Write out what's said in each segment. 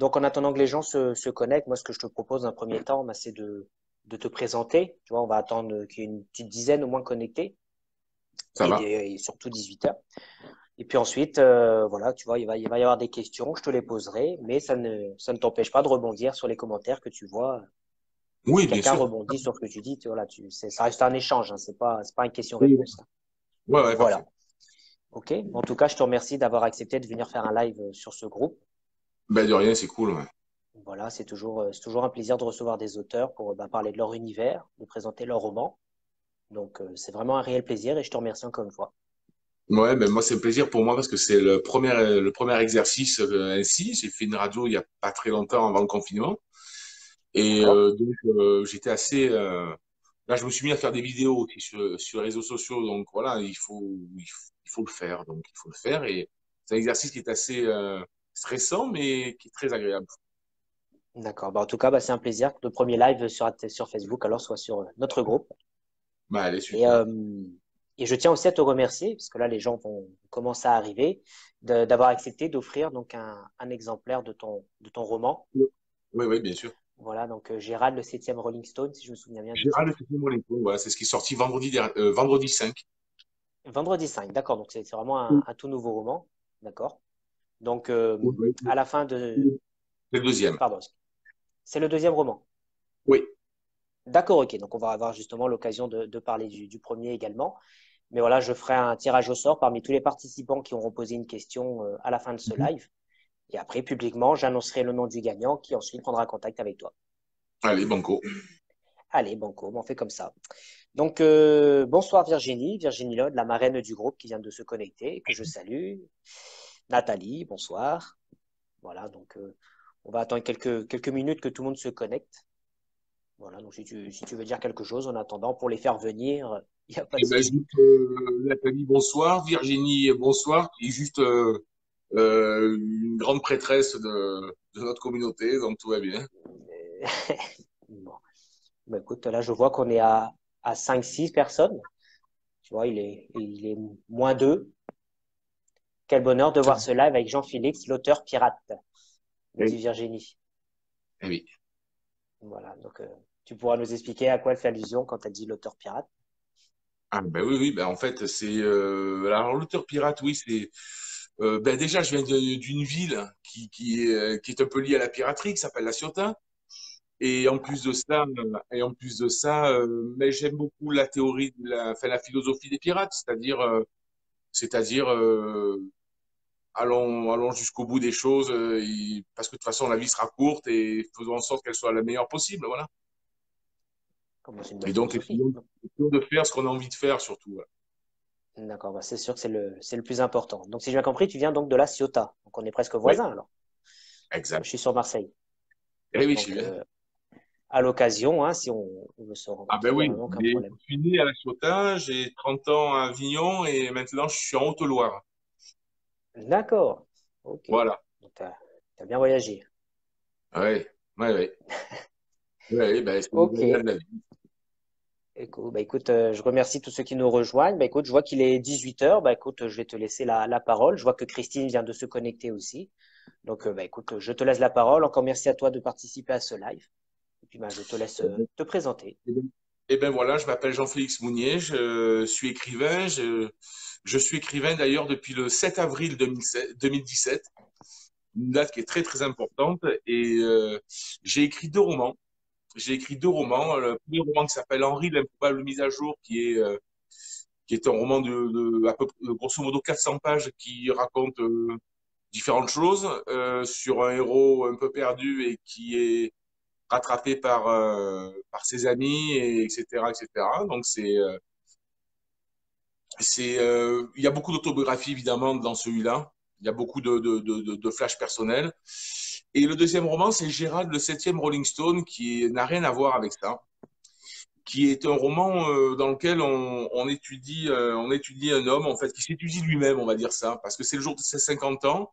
donc, en attendant que les gens se connectent, moi, ce que je te propose dans un premier temps, bah, c'est de te présenter. Tu vois, on va attendre qu'il y ait une petite dizaine au moins connectés Ça va? et surtout 18 heures. Et puis ensuite, voilà, tu vois, il va y avoir des questions, je te les poserai, mais ça ne t'empêche pas de rebondir sur les commentaires que tu vois. Si Oui, bien quelqu'un sûr. rebondit sur ce que tu dis, tu vois, là, ça reste un échange, hein, c'est pas une Oui, oui. question-réponse, hein. Ouais, ouais, Voilà. parfait. OK. En tout cas, je te remercie d'avoir accepté de venir faire un live sur ce groupe. Ben, de rien, c'est cool. Ouais. Voilà, c'est toujours un plaisir de recevoir des auteurs pour bah, parler de leur univers, de présenter leur roman. Donc, c'est vraiment un réel plaisir et je te remercie encore une fois. Ouais, ben moi c'est un plaisir pour moi parce que c'est le premier exercice ainsi. J'ai fait une radio il y a pas très longtemps avant le confinement et D'accord? donc j'étais assez. Là, je me suis mis à faire des vidéos aussi sur les réseaux sociaux. Donc voilà, il faut le faire. Donc il faut le faire et c'est un exercice qui est assez stressant mais qui est très agréable. D'accord. Bah, en tout cas, bah, c'est un plaisir. Le premier live sur Facebook, alors soit sur notre groupe. Bah allez, Et, super. euh, et je tiens aussi à te remercier, parce que là, les gens vont commencer à arriver, d'avoir accepté d'offrir donc un exemplaire de ton roman. Oui, oui, bien sûr. Voilà, donc Gérald, le septième Rolling Stone, si je me souviens bien du Gérald le titre. Septième Monaco, voilà, c'est ce qui est sorti vendredi 5. Vendredi 5, d'accord, donc c'est vraiment un tout nouveau roman. D'accord. Donc, Oui, à la fin de. c'est le deuxième. Pardon, c'est le deuxième roman. Oui. D'accord, ok. Donc, on va avoir justement l'occasion de parler du premier également. Mais voilà, je ferai un tirage au sort parmi tous les participants qui auront posé une question à la fin de ce live. Et après, publiquement, j'annoncerai le nom du gagnant qui ensuite prendra contact avec toi. Allez, banco. Allez, banco, on fait comme ça. Donc, bonsoir Virginie, Virginie Lode, la marraine du groupe qui vient de se connecter, que je salue. Nathalie, bonsoir. Voilà, donc on va attendre quelques minutes que tout le monde se connecte. Voilà, donc si tu veux dire quelque chose en attendant pour les faire venir, il n'y a pas de Eh ben, souci. juste, Nathalie, bonsoir. Virginie, bonsoir. Et juste une grande prêtresse de notre communauté, donc tout va bien. Bon. Bah, écoute, là, je vois qu'on est à 5-6 personnes. Tu vois, il est moins 2. Quel bonheur de voir ce live avec Jean-Félix, l'auteur pirate, nous dit Oui. Virginie. Eh oui. Voilà, donc tu pourras nous expliquer à quoi elle fait allusion quand elle dit l'auteur pirate. Ah, ben oui, oui, ben en fait, c'est. Alors, l'auteur pirate, oui, c'est. Ben déjà, je viens d'une ville qui est un peu liée à la piraterie, qui s'appelle La Ciotat. Et en plus de ça, mais j'aime beaucoup la théorie, enfin, la philosophie des pirates, c'est-à-dire, allons jusqu'au bout des choses, parce que de toute façon, la vie sera courte et faisons en sorte qu'elle soit la meilleure possible, voilà. Comment c'est une belle Et donc, philosophie. essayons de faire ce qu'on a envie de faire, surtout. Voilà. D'accord, bah c'est sûr que c'est le plus important. Donc, si j'ai bien compris, tu viens donc de la Ciotat. Donc, on est presque Oui, voisins alors. Moi, exact. je suis sur Marseille. Eh oui, je suis Donc, bien. à l'occasion, hein, si on veut se Ah ben rencontrer, il n'y a oui, vraiment aucun mais problème. je suis né à La Ciotat, j'ai 30 ans à Avignon et maintenant je suis en Haute-Loire. D'accord. Ok. Voilà. Donc, t'as bien voyagé. Oui, oui, oui. Oui, ben, c'est les Ok. aléas de la vie. Écoute, je remercie tous ceux qui nous rejoignent. Bah, écoute, je vois qu'il est 18 heures. Bah, écoute, je vais te laisser la parole. Je vois que Christine vient de se connecter aussi. Donc, bah, écoute, je te laisse la parole. Encore merci à toi de participer à ce live. Et puis, bah, je te laisse te présenter. Eh ben voilà, je m'appelle Jean-Félix Mounier, je suis écrivain. Je suis écrivain d'ailleurs depuis le 7 avril 2017, une date qui est très très importante. Et j'ai écrit deux romans. J'ai écrit deux romans. Le premier roman qui s'appelle Henri, l'improbable mise à jour, qui est un roman de à peu près, grosso modo 400 pages qui raconte différentes choses sur un héros un peu perdu et qui est rattrapé par ses amis, et, etc., etc. Donc il y a beaucoup d'autobiographies évidemment dans celui-là. Il y a beaucoup de flash personnels. Et le deuxième roman, c'est Gérald, le septième Rolling Stone, qui n'a rien à voir avec ça, qui est un roman dans lequel on étudie un homme en fait qui s'étudie lui-même, on va dire ça, parce que c'est le jour de ses 50 ans.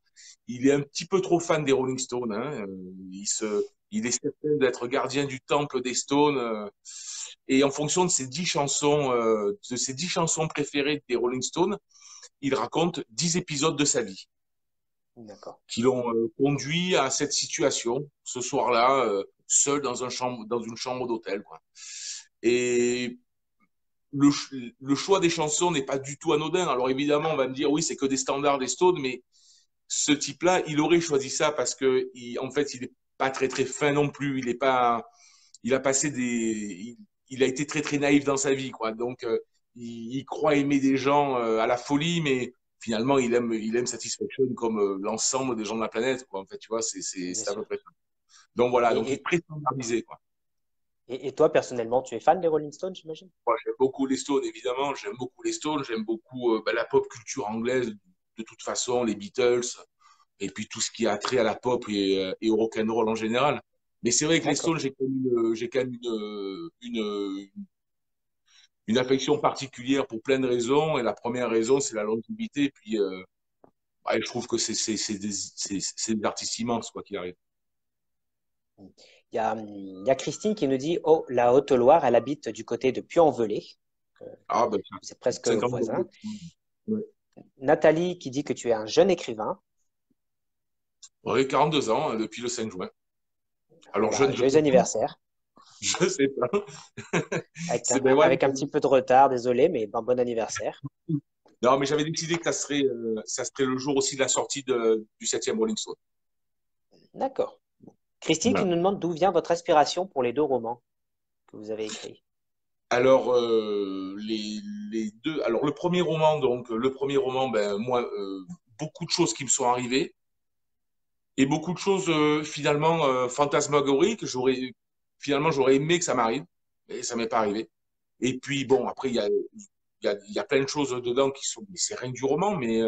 Il est un petit peu trop fan des Rolling Stones. Hein. Il est certain d'être gardien du temple des Stones. Et en fonction de ses 10 chansons préférées des Rolling Stones, il raconte 10 épisodes de sa vie. D'accord. qui l'ont conduit à cette situation, ce soir-là, seul dans une chambre d'hôtel, quoi. Et le, le choix des chansons n'est pas du tout anodin. Alors évidemment, on va me dire, oui, c'est que des standards des Stones, mais ce type-là, il aurait choisi ça parce que, en fait, il est pas très très fin non plus. Il est pas, il a passé il a été très très naïf dans sa vie, quoi. Donc, il croit aimer des gens à la folie, mais finalement, il aime Satisfaction comme l'ensemble des gens de la planète, quoi. En fait, tu vois, Bien c'est à peu sûr. près ça. Donc voilà, donc Et, il est et, très standardisé, quoi. et toi, personnellement, tu es fan des Rolling Stones, j'imagine? Moi, j'aime beaucoup les Stones, évidemment. J'aime beaucoup les Stones. J'aime beaucoup la pop culture anglaise, de toute façon, les Beatles, et puis tout ce qui a trait à la pop et au rock and roll en général. Mais c'est vrai que les D'accord. Stones, j'ai quand même une affection particulière pour plein de raisons. Et la première raison, c'est la longévité. Et puis, ouais, je trouve que c'est des artistes immenses, quoi qu'il arrive. Il y a Christine qui nous dit, oh, la Haute-Loire, elle habite du côté de Puy-en-Velay. Euh, Ah, ben, c'est presque 50 voisin. ouais. Nathalie qui dit que tu es un jeune écrivain. Ouais, 42 ans depuis le 5 juin. Alors, Bah, jeune, je joyeux sais plus. anniversaire. Je sais pas. C'est, ben ouais. Avec un petit peu de retard, désolé, mais bon anniversaire. Non, mais j'avais décidé que ça serait le jour aussi de la sortie du 7e Rolling Stone. D'accord. Christine qui Voilà. nous demande d'où vient votre inspiration pour les deux romans que vous avez écrits. Alors, les deux. Alors, le premier roman, donc, le premier roman, ben, moi, beaucoup de choses qui me sont arrivées et beaucoup de choses, finalement, fantasmagoriques. Finalement, j'aurais aimé que ça m'arrive, mais ça m'est pas arrivé. Et puis, bon, après, il y a plein de choses dedans qui sont, mais c'est rien que du roman, mais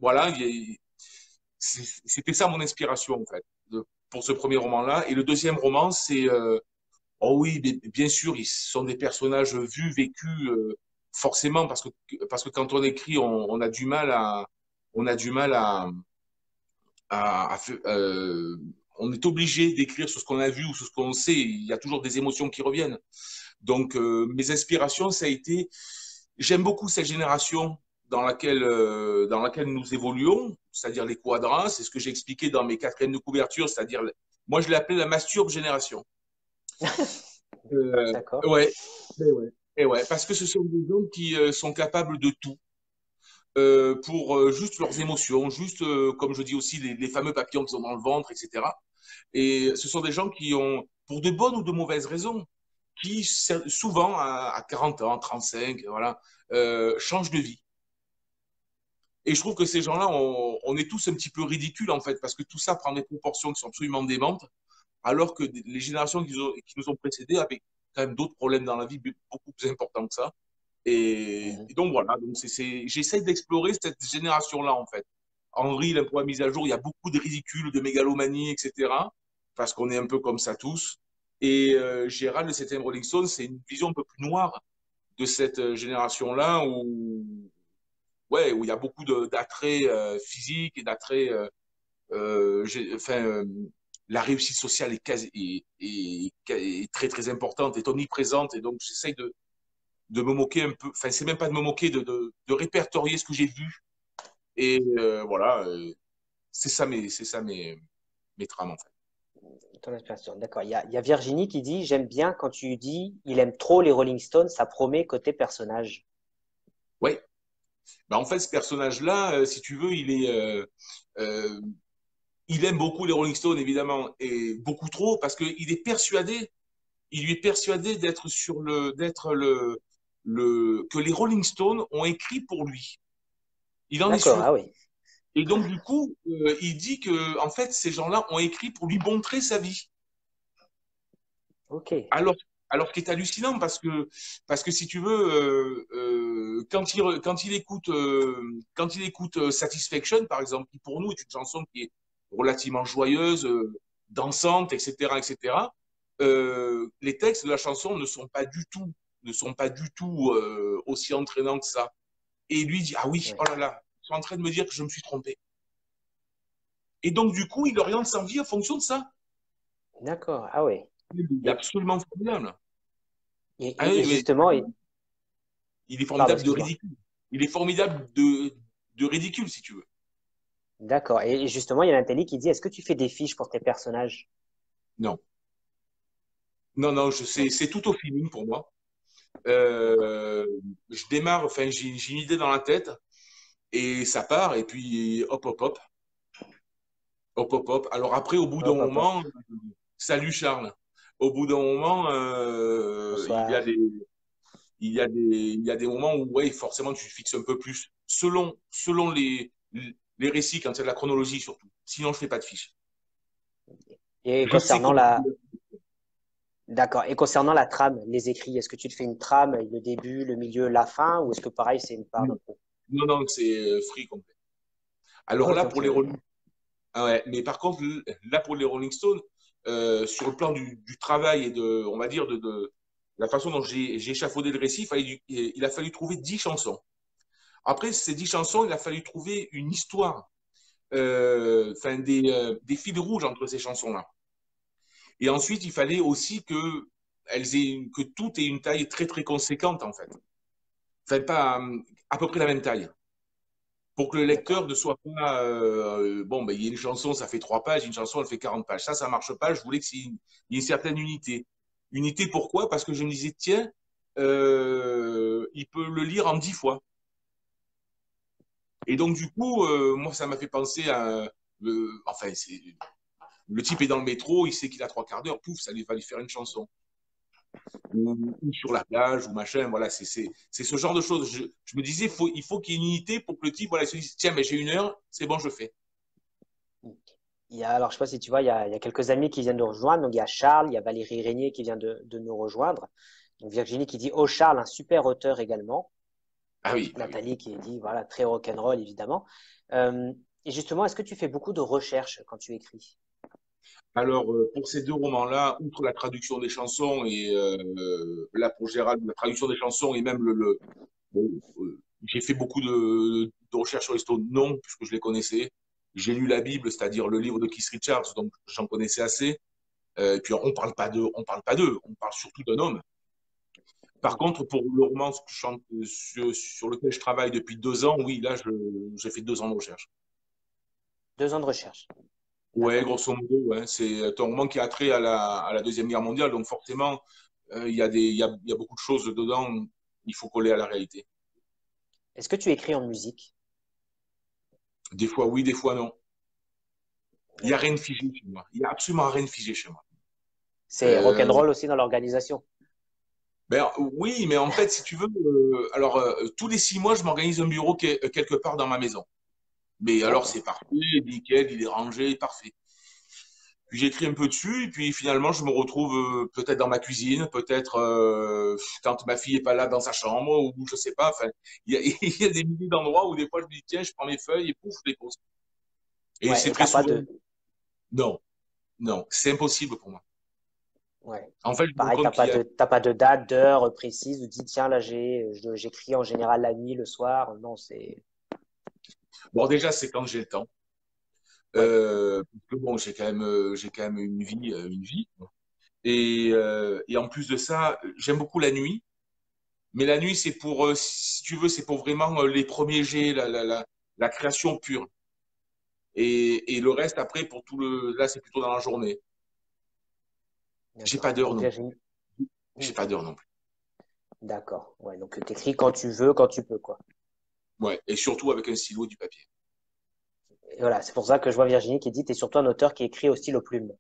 voilà, c'était ça mon inspiration, en fait, pour ce premier roman-là. Et le deuxième roman, c'est, oh oui, bien sûr, ils sont des personnages vus, vécus, forcément, parce que quand on écrit, on a du mal on a du mal à on est obligé d'écrire sur ce qu'on a vu ou sur ce qu'on sait. Il y a toujours des émotions qui reviennent. Donc, mes inspirations, ça a été, j'aime beaucoup cette génération dans laquelle nous évoluons, c'est-à-dire les quadras. C'est ce que j'ai expliqué dans mes quatrièmes de couverture, c'est-à-dire, moi, je l'ai appelé la masturbe génération. Euh, D'accord. ouais, et ouais, parce que ce sont des gens qui sont capables de tout pour juste leurs émotions, juste, comme je dis aussi, les fameux papillons qui sont dans le ventre, etc. Et ce sont des gens qui ont, pour de bonnes ou de mauvaises raisons, qui souvent à 40 ans, 35, voilà, changent de vie. Et je trouve que ces gens-là, on est tous un petit peu ridicules en fait, parce que tout ça prend des proportions qui sont absolument démentes, alors que les générations qui nous ont précédés avaient quand même d'autres problèmes dans la vie beaucoup plus importants que ça. Mhm. Et donc voilà, donc j'essaie d'explorer cette génération-là en fait. Henri, la première mise à jour, il y a beaucoup de ridicules, de mégalomanie, etc. Parce qu'on est un peu comme ça tous. Et Gérald, le 7e Rolling Stone, c'est une vision un peu plus noire de cette génération-là ouais, où il y a beaucoup d'attraits physiques et d'attraits. Enfin, la réussite sociale est très très importante, est omniprésente. Et donc, j'essaie de me moquer un peu, enfin, c'est même pas de me moquer, de répertorier ce que j'ai vu. Et voilà, c'est ça mes trames en fait. Ton inspiration, d'accord. Il y a Virginie qui dit, j'aime bien quand tu dis, il aime trop les Rolling Stones, ça promet côté personnage. Ouais, bah, en fait, ce personnage-là, si tu veux, euh, il aime beaucoup les Rolling Stones évidemment, et beaucoup trop parce qu'il est persuadé, il lui est persuadé d'être que les Rolling Stones ont écrit pour lui. Il en est D'accord, sûr. ah oui. Et donc, du coup, il dit que, en fait, ces gens-là ont écrit pour lui montrer sa vie. Ok. Alors, alors qui est hallucinant parce que si tu veux, quand il écoute Satisfaction, par exemple, qui pour nous est une chanson qui est relativement joyeuse, dansante, etc., etc., les textes de la chanson ne sont pas du tout aussi entraînants que ça. Et lui dit, ah oui, Ouais. oh là là, ils sont en train de me dire que je me suis trompé. Et donc, du coup, il oriente sa vie en fonction de ça. D'accord, ah oui. Il est Et, absolument formidable. et, Ah et oui, mais justement, il est pardon, formidable de excuse-moi. ridicule. Il est formidable de ridicule, si tu veux. D'accord. Et justement, il y a Nathalie qui dit, est-ce que tu fais des fiches pour tes personnages? Non, non, non, Non. c'est tout au feeling pour moi. Euh, je démarre, enfin, j'ai une idée dans la tête et ça part, et puis hop, hop, hop, hop, hop, hop. Alors après, au bout d'un Hop, hop, hop. moment, salut Charles. Au bout d'un moment, Bonsoir. il y a des moments où, ouais, forcément, tu fixes un peu plus, selon les récits, quand il y a de la chronologie surtout. Sinon, je fais pas de fiche. Et Je sais concernant comment. la, d'accord. Et concernant la trame, les écrits, est-ce que tu te fais une trame, le début, le milieu, la fin, ou est-ce que pareil, c'est une part d'impro? Non, non, c'est free complet. Alors Ok, là, ok, pour les ouais. Rolling, ah ouais, mais par contre, là, pour les Rolling Stones, sur le plan du travail et de, on va dire, de la façon dont j'ai échafaudé le récit, il a fallu trouver 10 chansons. Après ces 10 chansons, il a fallu trouver une histoire, enfin des fils rouges entre ces chansons-là. Et ensuite, il fallait aussi que tout ait une taille très très conséquente en fait. Enfin, pas à peu près la même taille. Pour que le D'accord. lecteur ne soit pas bon, ben, il y a une chanson, ça fait 3 pages, une chanson, elle fait 40 pages. Ça marche pas. Je voulais qu'il y ait une certaine unité. Unité, pourquoi? Parce que je me disais, tiens, il peut le lire en 10 fois. Et donc, du coup, moi, ça m'a fait penser à. Enfin, le type est dans le métro, il sait qu'il a 3 quarts d'heure, pouf, ça lui va lui faire une chanson. Ou sur la plage, ou machin, voilà, c'est ce genre de choses. Je me disais, il faut qu'il y ait une unité pour que le type, voilà, il se dise, tiens, mais j'ai 1 heure, c'est bon, je le fais. Alors, je sais pas si tu vois, il y a quelques amis qui viennent de rejoindre. Donc, il y a Charles, il y a Valérie Régnier qui vient de nous rejoindre. Donc, Virginie qui dit, oh Charles, un super auteur également. Ah oui, ah oui. Nathalie qui dit, voilà, très rock'n'roll, évidemment. Euh, et justement, est-ce que tu fais beaucoup de recherches quand tu écris? Alors, pour ces 2 romans-là, outre la traduction des chansons et là, pour Gérald, la traduction des chansons et même bon, j'ai fait beaucoup de recherches sur les Stones, non, puisque je les connaissais. J'ai lu la Bible, c'est-à-dire le livre de Keith Richards, donc j'en connaissais assez. Et puis, on parle pas d'eux, on parle surtout d'un homme. Par Ok. contre, pour le roman sur lequel je travaille depuis 2 ans, oui, là, j'ai fait 2 ans de recherche. 2 ans de recherche. Ouais, D'accord. grosso modo, ouais. C'est un roman qui a trait à la Deuxième Guerre mondiale, donc forcément, il y a beaucoup de choses dedans, il faut coller à la réalité. Est-ce que tu écris en musique? Des fois oui, des fois non. Il n'y a rien D'accord. de figé chez moi. Il n'y a absolument rien de figé chez moi. C'est Euh, rock'n'roll aussi dans l'organisation. ben, oui, mais en fait, si tu veux, alors tous les 6 mois, je m'organise un bureau quelque part dans ma maison. Mais alors, D'accord. c'est parfait, nickel, il est rangé, parfait. Puis j'écris un peu dessus, et puis finalement, je me retrouve peut-être dans ma cuisine, peut-être quand ma fille est pas là dans sa chambre, ou je sais pas. Enfin, il y a des milliers d'endroits où des fois je me dis, tiens, je prends mes feuilles et pouf, je les pose. Et Ouais, c'est et très t'as pas souvent, de. non, non, c'est impossible pour moi. Ouais. En fait, je me rends Pareil, compte qu'il y a, t'as pas de date, d'heure précise où tu dis, tiens, là, j'écris en général la nuit, le soir. Non, c'est. bon, déjà, c'est quand j'ai le temps. Ouais. Parce que bon, j'ai quand même une vie. Et en plus de ça, j'aime beaucoup la nuit. Mais la nuit, c'est pour, si tu veux, c'est pour vraiment les premiers jets, la création pure. Et le reste, après, là, c'est plutôt dans la journée. J'ai pas D'accord. d'heure Donc, non plus. Virginie. J'ai Hmm. pas d'heure non plus. D'accord. Ouais, donc t'écris quand tu veux, quand tu peux, quoi. Ouais. Et surtout avec un stylo et du papier. Et voilà, c'est pour ça que je vois Virginie qui dit, t'es surtout un auteur qui écrit au stylo plume.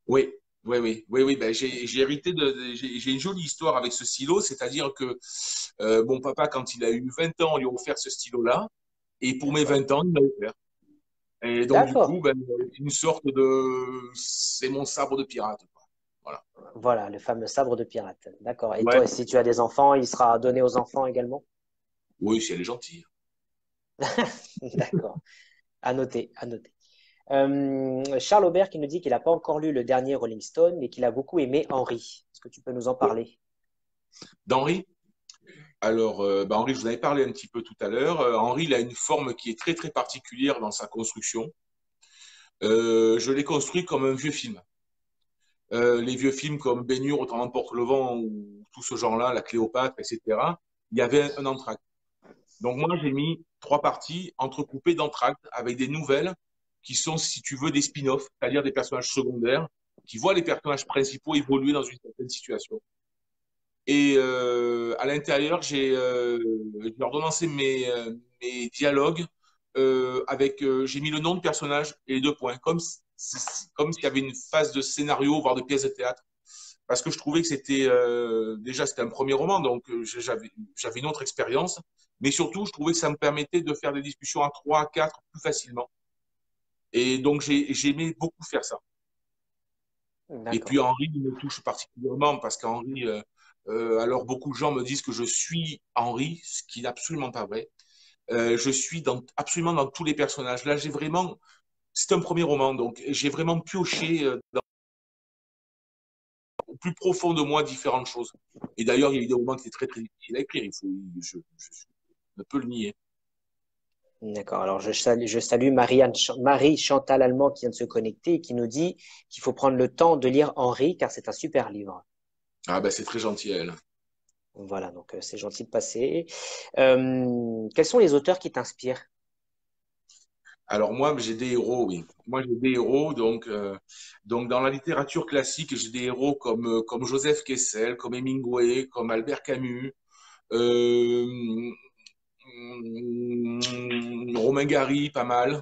Oui, oui, oui, oui, oui. Ben, j'ai hérité j'ai une jolie histoire avec ce stylo, c'est-à-dire que mon papa, quand il a eu 20 ans, on lui a offert ce stylo-là. Et pour mes D'accord. 20 ans, il m'a offert. Et donc, du D'accord. coup, ben, une sorte de, c'est mon sabre de pirate, quoi. Voilà. Voilà, le fameux sabre de pirate. D'accord. Et Ouais. toi, si tu as des enfants, il sera donné aux enfants également? Oui, si elle est gentille. D'accord. À noter, à noter. Charles Aubert qui nous dit qu'il n'a pas encore lu le dernier Rolling Stone, mais qu'il a beaucoup aimé Henry. Est-ce que tu peux nous en Ouais. parler? D'Henri, alors, bah, Henri, je vous en avais parlé un petit peu tout à l'heure. Henri, il a une forme qui est très, très particulière dans sa construction. Je l'ai construit comme un vieux film. Les vieux films comme Ben-Hur, Autant l'emporte le vent, ou tout ce genre-là, La Cléopâtre, etc., il y avait un entracte. Donc moi, j'ai mis 3 parties entrecoupées d'entractes avec des nouvelles qui sont, si tu veux, des spin-offs, c'est-à-dire des personnages secondaires qui voient les personnages principaux évoluer dans une certaine situation. Et à l'intérieur, j'ai ordonnancé mes dialogues j'ai mis le nom de personnage et les 2 points, comme s'il y avait une phase de scénario, voire de pièce de théâtre. Parce que je trouvais que déjà c'était un premier roman, donc j'avais une autre expérience, mais surtout je trouvais que ça me permettait de faire des discussions à 3, à 4 plus facilement. Et donc j'aimais beaucoup faire ça. Et puis D'accord. Henri il me touche particulièrement parce qu'Henri, alors beaucoup de gens me disent que je suis Henri, ce qui n'est absolument pas vrai. Je suis absolument dans tous les personnages. Là, c'est un premier roman, donc j'ai vraiment pioché au plus profond de moi différentes choses. Et d'ailleurs, il y a eu des romans qui étaient très, très difficiles à écrire. Je ne peux le nier. D'accord. Alors, je salue Marie Chantal Allemand qui vient de se connecter et qui nous dit qu'il faut prendre le temps de lire Henri car c'est un super livre. Ah ben, c'est très gentil à elle. Voilà, donc c'est gentil de passer. Quels sont les auteurs qui t'inspirent? Alors moi, j'ai des héros, oui. Moi, j'ai des héros. Donc dans la littérature classique, j'ai des héros comme Joseph Kessel, comme Hemingway, comme Albert Camus, euh, Romain Gary, pas mal.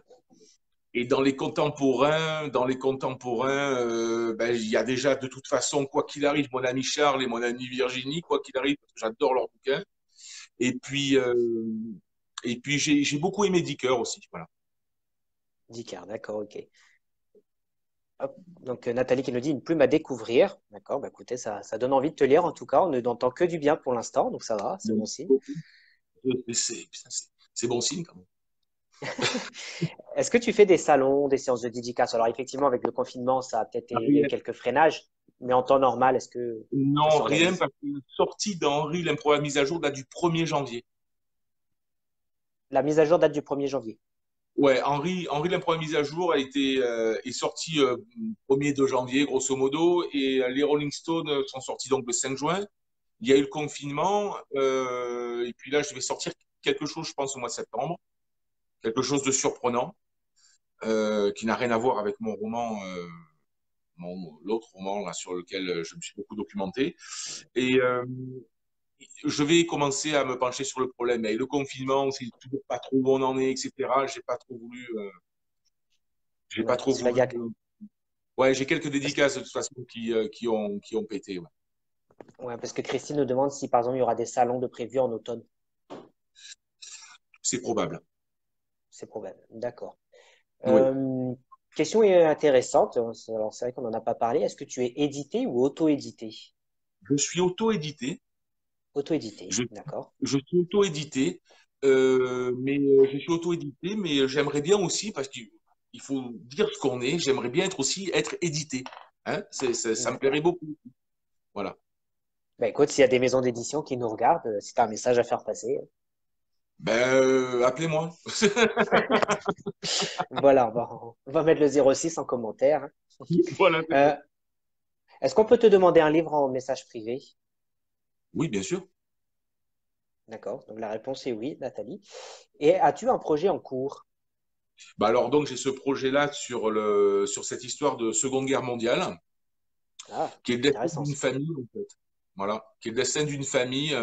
Et dans les contemporains, ben, il y a déjà de toute façon, quoi qu'il arrive, mon ami Charles et mon amie Virginie, quoi qu'il arrive, parce que j'adore leurs bouquins. Et puis, euh, et puis j'ai beaucoup aimé Dicker aussi. Voilà. Dicard, d'accord, ok. Hop. Donc Nathalie qui nous dit une plume à découvrir. D'accord, bah écoutez, ça donne envie de te lire en tout cas. On ne n'entend que du bien pour l'instant, donc ça va, c'est bon signe. C'est bon signe quand même. Est-ce que tu fais des salons, des séances de dédicace? Alors effectivement, avec le confinement, ça a peut-être il y a eu Rien. quelques freinages, mais en temps normal, est-ce que ça Non, rien, s'organise? parce que sortie d'Henri, l'impro mise à jour date du 1er janvier. La mise à jour date du 1er janvier. Ouais, Henri l'impro mise à jour est sorti 1er de janvier, grosso modo, et les Rolling Stones sont sortis donc le 5 juin. Il y a eu le confinement, et puis là, je vais sortir quelque chose, je pense, au mois de septembre, quelque chose de surprenant, qui n'a rien à voir avec mon roman, l'autre roman là, sur lequel je me suis beaucoup documenté. Et je vais commencer à me pencher sur le problème. Et le confinement, c'est toujours pas trop où on en est, etc. J'ai Ouais, pas trop parce que là, voulu. Ouais, j'ai quelques dédicaces de toute façon qui ont pété. Ouais. ouais, parce que Christine nous demande si par exemple il y aura des salons de prévus en automne. C'est probable. C'est probable. D'accord. Oui. Euh, Question intéressante. Alors c'est vrai qu'on n'en a pas parlé. Est-ce que tu es édité ou auto-édité? Je suis auto-édité. Auto-édité, Je, d'accord. je suis auto-édité, je suis auto-édité, mais j'aimerais bien aussi, parce qu'il faut dire ce qu'on est, j'aimerais bien être édité. Hein, ça me plairait D'accord. beaucoup. Voilà. Bah, écoute, s'il y a des maisons d'édition qui nous regardent, si tu as un message à faire passer, Ben, appelez-moi. voilà, on va mettre le 06 en commentaire. Voilà, c'est ça. Euh, Est-ce qu'on peut te demander un livre en message privé? Oui, bien sûr. D'accord. Donc la réponse est oui, Nathalie. Et as-tu un projet en cours? Bah alors donc j'ai ce projet-là sur cette histoire de Seconde Guerre mondiale, Ah, qui est le destin intéressant d'une ça. famille en fait. Voilà, qui est le destin d'une famille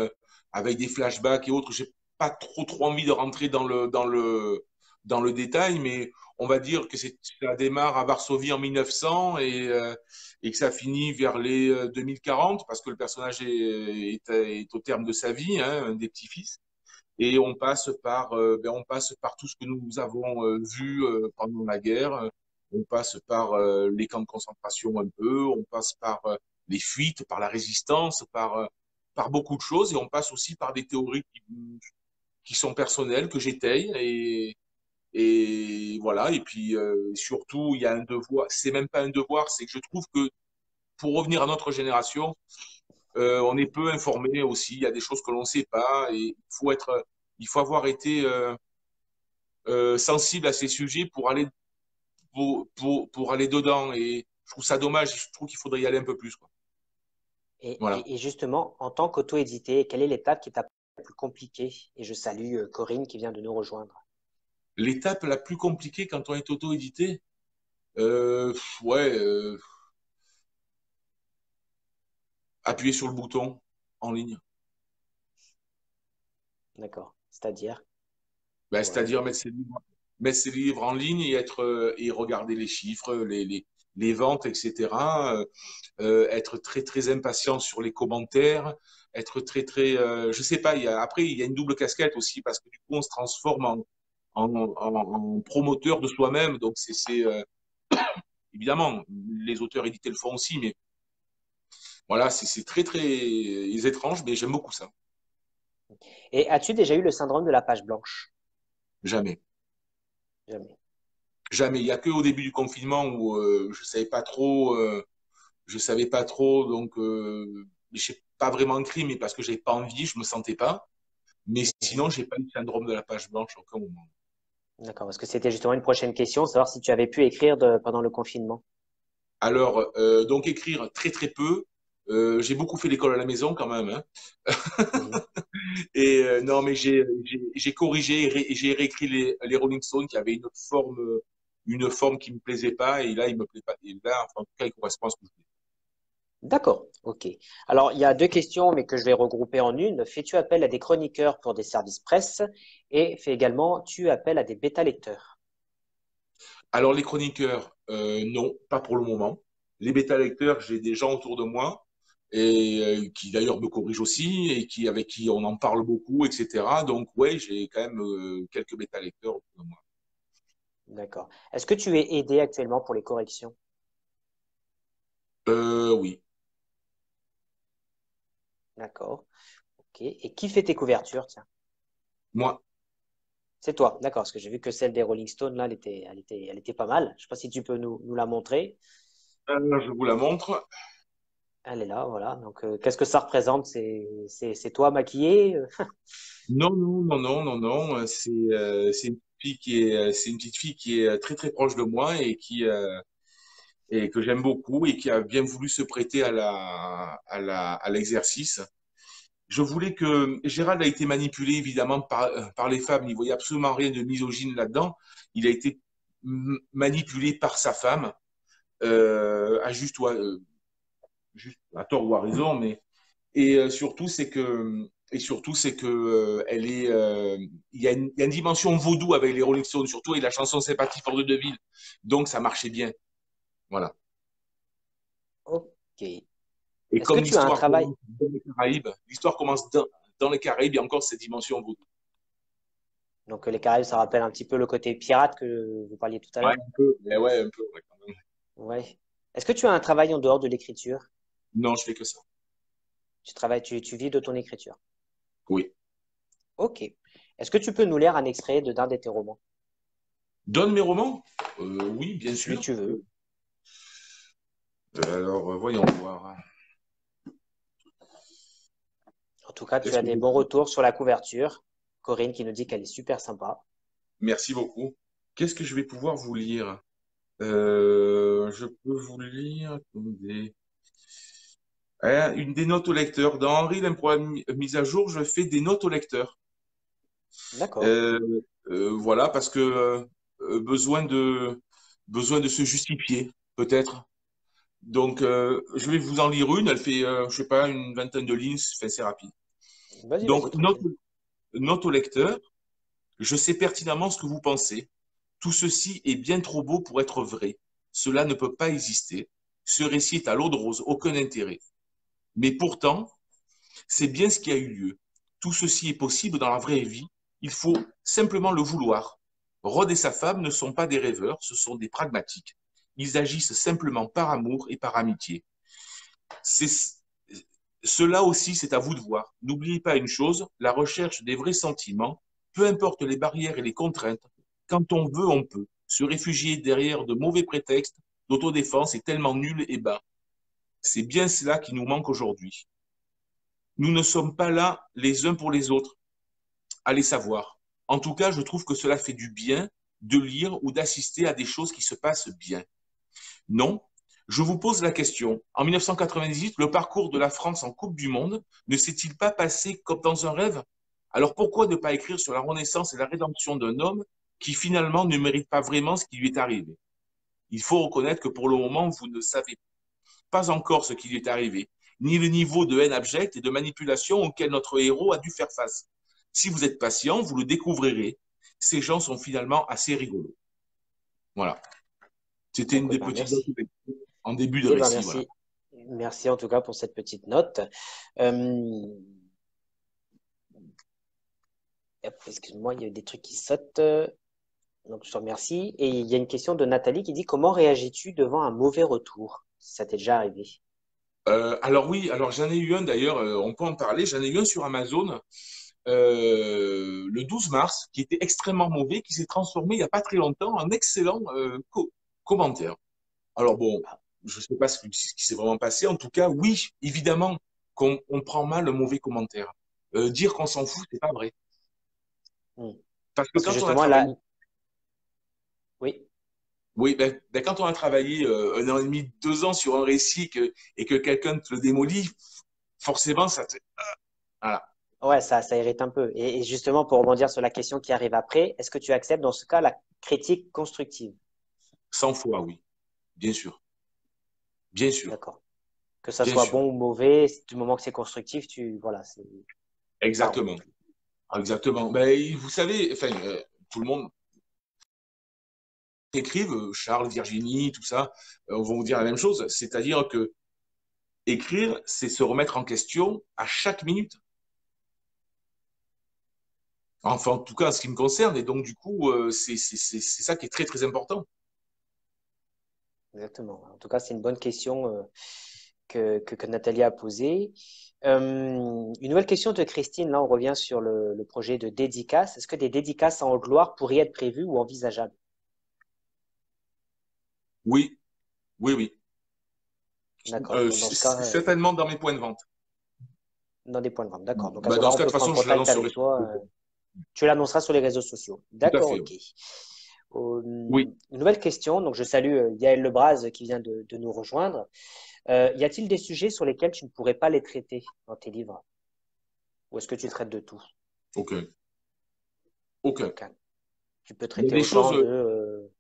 avec des flashbacks et autres. J'ai pas trop envie de rentrer dans le détail, mais on va dire que ça démarre à Varsovie en 1900 et que ça finit vers les 2040 parce que le personnage est au terme de sa vie, hein, un des petits-fils. Et on passe par tout ce que nous avons vu pendant la guerre. On passe par les camps de concentration un peu, on passe par les fuites, par la résistance, par beaucoup de choses, et on passe aussi par des théories qui sont personnelles, que j'étaye, et voilà. Et puis surtout, il y a un devoir, c'est même pas un devoir, c'est que je trouve que pour revenir à notre génération, on est peu informé aussi, il y a des choses que l'on ne sait pas, et il faut avoir été sensible à ces sujets pour aller dedans. Et je trouve ça dommage. Je trouve qu'il faudrait y aller un peu plus, quoi. Et, Voilà. et- et justement, en tant qu'auto-édité, quelle est l'étape qui t'a plus compliquée? Et je salue Corinne qui vient de nous rejoindre. L'étape la plus compliquée quand on est auto-édité, ouais, appuyer sur le bouton en ligne. D'accord. C'est-à-dire? Ben, Ouais. c'est-à-dire mettre ses livres en ligne et et regarder les chiffres, les ventes, etc. Être très très impatient sur les commentaires, être très très, je sais pas. Après, il y a une double casquette aussi parce que du coup, on se transforme en promoteur de soi-même. Donc évidemment, les auteurs édités le font aussi, mais voilà, c'est très très étrange, mais j'aime beaucoup ça. Et as-tu déjà eu le syndrome de la page blanche? Jamais. Jamais. Jamais. Il y a que au début du confinement où je savais pas trop, donc j'ai pas vraiment écrit, mais parce que j'avais pas envie, je me sentais pas. Mais Mhm. sinon, j'ai pas eu le syndrome de la page blanche à aucun moment. D'accord. Parce que c'était justement une prochaine question, savoir si tu avais pu écrire pendant le confinement. Alors, donc écrire très très peu. J'ai beaucoup fait l'école à la maison quand même, hein. Mhm. Et non, mais j'ai corrigé et j'ai réécrit les Rolling Stones qui avaient une forme qui me plaisait pas et là il me plaît pas. Et là, enfin, en tout cas, il correspond à ce que je voulais. D'accord. OK. Alors, il y a deux questions, mais que je vais regrouper en une. Fais-tu appel à des chroniqueurs pour des services presse? Et fais également, tu appelles à des bêta-lecteurs? Alors les chroniqueurs, non, pas pour le moment. Les bêta-lecteurs, j'ai des gens autour de moi et qui d'ailleurs me corrigent aussi et avec qui on en parle beaucoup, etc. Donc ouais, j'ai quand même quelques bêta-lecteurs autour de moi. D'accord. Est-ce que tu es aidé actuellement pour les corrections? Oui, D'accord. OK. Et qui fait tes couvertures? Tiens, moi, c'est toi. D'accord. Parce que j'ai vu que celle des Rolling Stones, là, elle était pas mal. Je sais pas si tu peux nous la montrer. je vous la montre. Elle est là, voilà. Donc, qu'est-ce que ça représente? C'est toi maquillé? Non, non, non, non, non, non. C'est une fille c'est une petite fille qui est très très proche de moi et que j'aime beaucoup et qui a bien voulu se prêter à l'exercice. Je voulais que Gérald a été manipulé évidemment par les femmes. Il voyait absolument rien de misogyne là-dedans. Il a été manipulé par sa femme juste à tort ou à raison, mais et surtout c'est que il y a une dimension vaudou avec les Rolling Stones, surtout et la chanson Sympathie for the Devil. Donc ça marchait bien, voilà. OK. Et Est-ce que comme tu as un travail? l'histoire commence dans les Caraïbes, il y a encore cette dimension vaudou. Donc, les Caraïbes, ça rappelle un petit peu le côté pirate que vous parliez tout à Ouais, l'heure. un peu, mais ouais, un peu, ouais, quand même. Ouais. Est-ce que tu as un travail en dehors de l'écriture? Non, je fais que ça. Tu vis de ton écriture. Oui. Ok. Est-ce que tu peux nous lire un extrait d'un de tes romans? Donne mes romans? Oui, bien Celui que sûr. tu veux. Alors, voyons voir. En tout cas, tu Qu'est-ce as que des je... bons retours sur la couverture. Corinne qui nous dit qu'elle est super sympa. Merci beaucoup. Qu'est-ce que je vais pouvoir vous lire? Je peux vous lire une des notes au lecteur. Dans Henri, l'improbe mise à jour, je fais des notes au lecteur. D'accord. Euh, voilà, parce que besoin besoin de se justifier, peut-être. Donc, je vais vous en lire une. Elle fait, je sais pas, une vingtaine de lignes. Enfin, c'est rapide. Vas-y, vas-y, Donc, tranquille. note au lecteur. Je sais pertinemment ce que vous pensez. Tout ceci est bien trop beau pour être vrai. Cela ne peut pas exister. Ce récit est à l'eau de rose, aucun intérêt. Mais pourtant, c'est bien ce qui a eu lieu. Tout ceci est possible dans la vraie vie. Il faut simplement le vouloir. Rod et sa femme ne sont pas des rêveurs, ce sont des pragmatiques. Ils agissent simplement par amour et par amitié. C'est Cela aussi, c'est à vous de voir. N'oubliez pas une chose, la recherche des vrais sentiments, peu importe les barrières et les contraintes, quand on veut, on peut. Se réfugier derrière de mauvais prétextes d'autodéfense est tellement nul et bas. C'est bien cela qui nous manque aujourd'hui. Nous ne sommes pas là les uns pour les autres, allez savoir. En tout cas, je trouve que cela fait du bien de lire ou d'assister à des choses qui se passent bien. Non, je vous pose la question. En 1998, le parcours de la France en Coupe du Monde ne s'est-il pas passé comme dans un rêve? Alors pourquoi ne pas écrire sur la renaissance et la rédemption d'un homme qui finalement ne mérite pas vraiment ce qui lui est arrivé? Il faut reconnaître que pour le moment, vous ne savez pas encore ce qui lui est arrivé, ni le niveau de haine abjecte et de manipulation auquel notre héros a dû faire face. Si vous êtes patient, vous le découvrirez. Ces gens sont finalement assez rigolos. Voilà. C'était une Bon, eh des ben, petites notes merci. en début de Eh ben, récit. Voilà. merci. Merci en tout cas pour cette petite note. Euh, Excuse-moi, il y a des trucs qui sautent. Donc, je te remercie. Et il y a une question de Nathalie qui dit, comment réagis-tu devant un mauvais retour? Si ça t'est déjà arrivé. Alors oui, alors j'en ai eu un d'ailleurs, on peut en parler, j'en ai eu un sur Amazon le 12 mars qui était extrêmement mauvais, qui s'est transformé il n'y a pas très longtemps en excellent commentaire. Alors bon, je ne sais pas ce qui s'est vraiment passé. En tout cas, oui, évidemment qu'on on prend mal le mauvais commentaire. Dire qu'on s'en fout, c'est pas vrai. Hmm. Parce que Parce que quand on a justement, là, travaillé, oui, oui, quand on a travaillé 1 an et demi, 2 ans sur un récit et que quelqu'un te le démolit, forcément, voilà, ouais, ça irrite un peu. Et justement, pour rebondir sur la question qui arrive après, est-ce que tu acceptes dans ce cas la critique constructive? 100 fois, oui, bien sûr, bien sûr, D'accord. Que ça bien soit sûr, bon ou mauvais, du moment que c'est constructif, voilà, ça roule. exactement, exactement. Ben, vous savez, enfin, tout le monde écrive, Charles, Virginie, tout ça, vont vous dire la même chose, c'est-à-dire que écrire, c'est se remettre en question à chaque minute. Enfin, en tout cas, en ce qui me concerne. Et donc, du coup, c'est ça qui est très, très important. Exactement. En tout cas, c'est une bonne question que Nathalie a posée. Une nouvelle question de Christine. Là, on revient sur le projet de dédicace. Est-ce que des dédicaces en gloire pourraient être prévues ou envisageables? Oui, oui, oui. D'accord. Donc, dans ce cas, Certainement dans mes points de vente. dans des points de vente. D'accord. Donc, à Bah, ce dans moment-là, ce on cas, de peut toute prendre façon, je contact l'annonce sur avec les toi. réseaux. Tu l'annonceras sur les réseaux sociaux. Tout à D'accord, fait. ok. Oui. Une nouvelle question. Donc, je salue Yael Lebras qui vient de nous rejoindre. Y a-t-il des sujets sur lesquels tu ne pourrais pas les traiter dans tes livres? Ou est-ce que tu traites de tout? Aucun. Aucun. Aucun. Tu peux Il y a traiter des choses, autant de...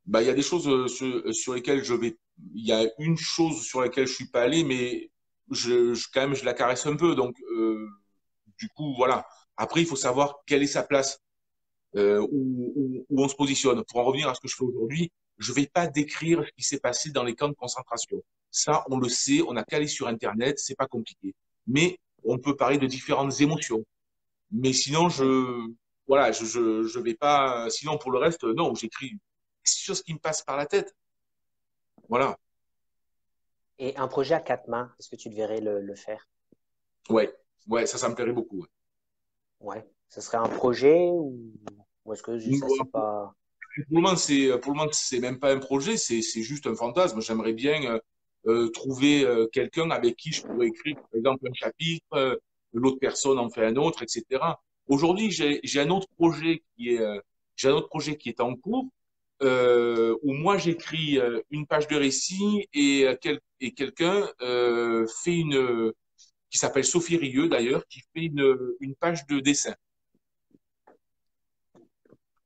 bah, il y a des choses sur lesquelles je vais. Il y a une chose sur laquelle je suis pas allé, mais quand même, je la caresse un peu. Donc, du coup, voilà. Après, il faut savoir quelle est sa place, où on se positionne. Pour en revenir à ce que je fais aujourd'hui, je vais pas décrire ce qui s'est passé dans les camps de concentration. Ça, on le sait, on a calé sur Internet, c'est pas compliqué. Mais on peut parler de différentes émotions. Mais sinon, Hmm. voilà, je vais pas. Sinon, pour le reste, non, j'écris sur ce qui me passe par la tête. Voilà. Et un projet à quatre mains, est-ce que tu devrais le faire? Ouais, ouais, ça me plairait beaucoup. Ouais. Ce serait un projet ou est-ce que ça, c'est Ouais. pas... Pour le moment, c'est même pas un projet, c'est juste un fantasme. J'aimerais bien trouver quelqu'un avec qui je pourrais écrire, par exemple, un chapitre, l'autre personne en fait un autre, etc. Aujourd'hui, j'ai un autre projet j'ai un autre projet qui est en cours, où moi j'écris une page de récit et quelqu'un fait qui s'appelle Sophie Rieux d'ailleurs, qui fait une page de dessin.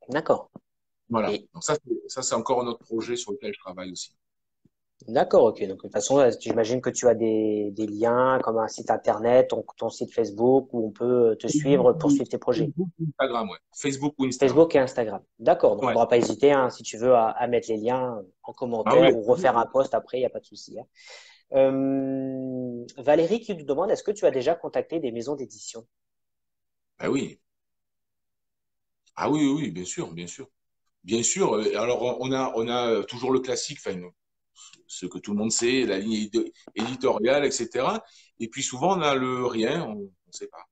D'accord. Voilà. Et Donc ça c'est encore un autre projet sur lequel je travaille aussi. d'accord, ok. Donc de toute façon, j'imagine que tu as des liens comme un site internet, ton site Facebook où on peut te suivre pour suivre tes projets. Facebook ou Instagram, ouais. Facebook ou Instagram. Facebook et Instagram. D'accord. Donc, il ne Ouais. faudra pas hésiter, hein, si tu veux, à mettre les liens en Ah oui, commentaire ou refaire un post après, il n'y a pas de souci, hein. Valérie qui nous demande, est-ce que tu as déjà contacté des maisons d'édition? ah oui. Ah oui, oui, oui, bien sûr, bien sûr. Bien sûr. Alors, on a toujours le classique, enfin, ce que tout le monde sait, la ligne éditoriale, etc. Et puis souvent, on a le rien, on ne sait pas.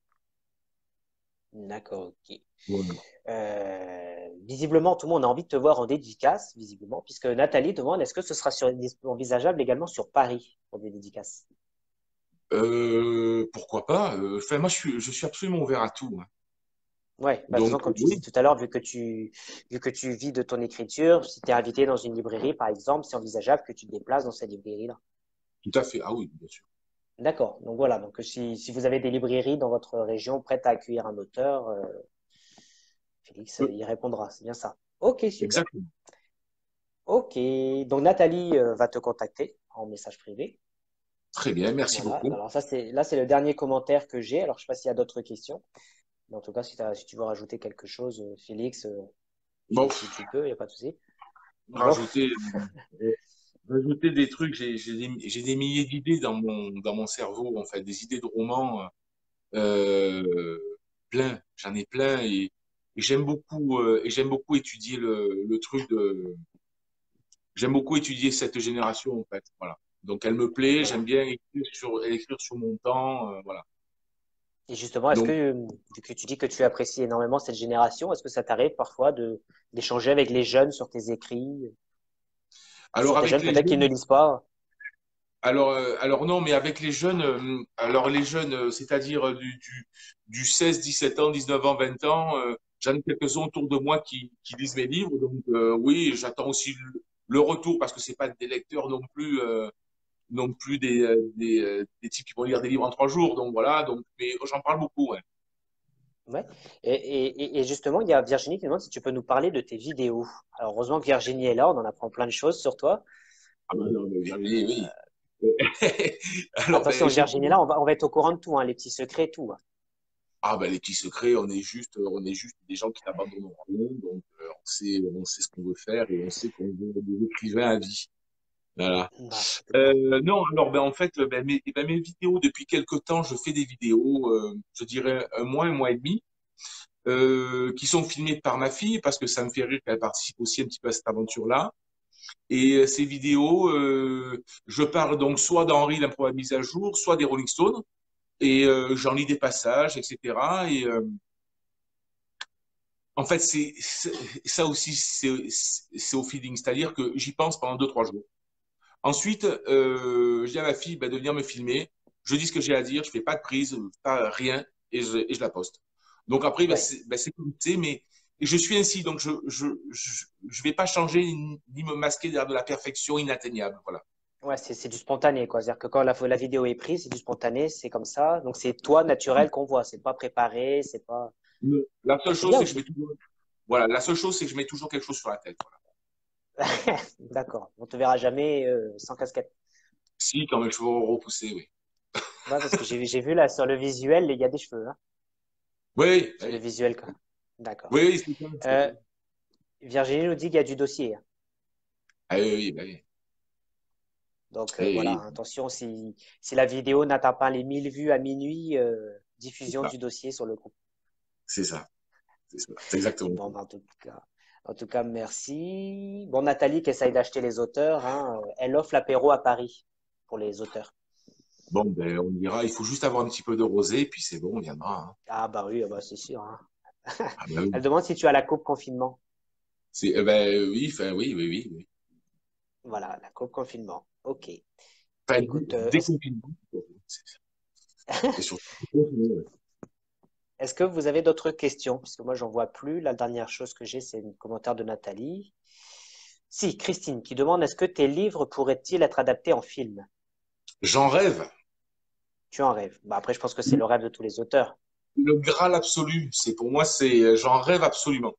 D'accord, ok. Ouais. Visiblement, tout le monde a envie de te voir en dédicace, visiblement, puisque Nathalie demande, est-ce que ce sera envisageable également sur Paris pour des dédicaces? Pourquoi pas? Enfin, moi, je suis absolument ouvert à tout, hein. Ouais, bah, de toute façon, Donc, comme tu disais oui, tout à l'heure, vu que tu vis de ton écriture, si tu es invité dans une librairie, par exemple, c'est envisageable que tu te déplaces dans cette librairie-là. tout à fait. Ah oui, bien sûr. D'accord. Donc voilà. Donc si vous avez des librairies dans votre région prêtes à accueillir un auteur, Félix y répondra. C'est bien ça. Ok, super. Exactement. Ok. Donc Nathalie va te contacter en message privé. Très bien, merci Voilà. beaucoup. Alors ça c'est là c'est le dernier commentaire que j'ai. Alors je sais pas s'il y a d'autres questions. Mais en tout cas, si tu veux rajouter quelque chose, Félix, Bon, tu peux, il n'y a pas de souci. Bon, rajouter, euh, rajouter des trucs, j'ai des milliers d'idées dans mon cerveau, en fait, des idées de romans, plein, j'en ai plein et j'aime beaucoup étudier le truc j'aime beaucoup étudier cette génération, en fait, voilà. Donc, elle me plaît, j'aime voilà. bien écrire sur mon temps, voilà. Et justement, est-ce que, Donc, vu que tu dis que tu apprécies énormément cette génération, est-ce que ça t'arrive parfois d'échanger avec les jeunes sur tes écrits, sur alors tes avec jeunes les peut-être qu'ils ne jeunes, lisent pas? alors non, mais avec les jeunes, c'est-à-dire du 16, 17 ans, 19 ans, 20 ans, j'en ai quelques-uns autour de moi qui lisent mes livres. Donc oui, j'attends aussi le retour parce que c'est pas des lecteurs non plus des types qui vont lire des livres en 3 jours. Donc voilà, donc mais j'en parle beaucoup. Ouais. Ouais. Et justement, il y a Virginie qui demande si tu peux nous parler de tes vidéos. Alors, heureusement que Virginie est là, on en apprend plein de choses sur toi. Ah ben non, mais oui, oui. Alors ben Attention, j'ai Virginie est là, on va être au courant de tout, hein, les petits secrets, tout, hein. ah ben les petits secrets, on est juste des gens qui n'abandonnent rien, donc on sait ce qu'on veut faire et on sait qu'on veut des écrivains à vie. Voilà. Bah, bon. Non, alors ben en fait, mes vidéos depuis quelque temps, je fais des vidéos, je dirais un mois et demi, qui sont filmées par ma fille parce que ça me fait rire qu'elle participe aussi un petit peu à cette aventure-là. Et ces vidéos, je parle donc soit d'Henri l'improvisé à jour, soit des Rolling Stones, et j'en lis des passages, etc. Et en fait, ça aussi, c'est au feeling, c'est-à-dire que j'y pense pendant 2, 3 jours. Ensuite, je dis à ma fille bah, de venir me filmer. Je dis ce que j'ai à dire, je fais pas de prise, pas rien, et je la poste. Donc après, Ouais. bah, c'est comme c'est, mais je suis ainsi, donc je vais pas changer ni me masquer derrière de la perfection inatteignable. Voilà. Ouais, c'est du spontané, quoi. C'est-à-dire que quand la vidéo est prise, c'est du spontané, c'est comme ça. Donc, c'est toi naturel qu'on voit. C'est pas préparé, c'est pas. La Bah, seule c'est chose, bien c'est que je mets aussi. toujours, voilà, la seule chose, c'est que je mets toujours quelque chose sur la tête. Voilà. D'accord. On te verra jamais sans casquette. Si, quand mes cheveux auront repoussé, oui. Ouais, parce que j'ai vu là sur le visuel, il y a des cheveux, hein, Oui, sur le oui, visuel, quoi. D'accord. oui, c'est ça, c'est ça. Euh, Virginie nous dit qu'il y a du dossier, hein. Ah, oui, oui, bah oui. Donc voilà, Oui, oui, attention si la vidéo n'atteint pas les 1000 vues à minuit, c'est diffusion ça, du dossier sur le groupe. c'est ça, c'est exactement Bon, ça. bah, en tout cas, merci. Bon, Nathalie qui essaye d'acheter les auteurs, hein, elle offre l'apéro à Paris pour les auteurs. Bon, ben, on ira. Il faut juste avoir un petit peu de rosé, puis c'est bon, on viendra. Hein. Ah bah oui, ah bah, c'est sûr, hein. Ah ben oui. Elle demande si tu as la coupe confinement. Ben oui, enfin oui, oui, oui, oui. Voilà, la coupe confinement. Ok. Enfin, Écoute, déconfinement. C'est surtout déconfinement, ouais. est-ce que vous avez d'autres questions? Parce que moi, j'en vois plus. La dernière chose que j'ai, c'est un commentaire de Nathalie. Si, Christine qui demande, est-ce que tes livres pourraient-ils être adaptés en film? J'en rêve. Tu en rêves. Bah, après, je pense que c'est le rêve de tous les auteurs. Le Graal absolu, c'est pour moi, c'est j'en rêve absolument.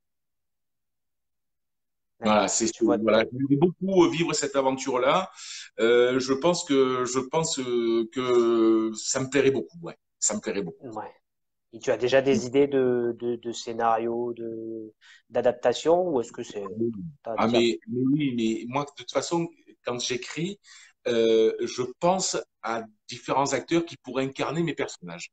Voilà, D'accord. Tu vois, voilà, j'aimerais beaucoup vivre cette aventure-là. Je pense que ça me plairait beaucoup. Ouais, ça me plairait beaucoup. ouais. Et tu as déjà des idées de scénarios, d'adaptation, ou est-ce que c'est, t'as Ah déjà, mais oui, mais moi de toute façon, quand j'écris, je pense à différents acteurs qui pourraient incarner mes personnages.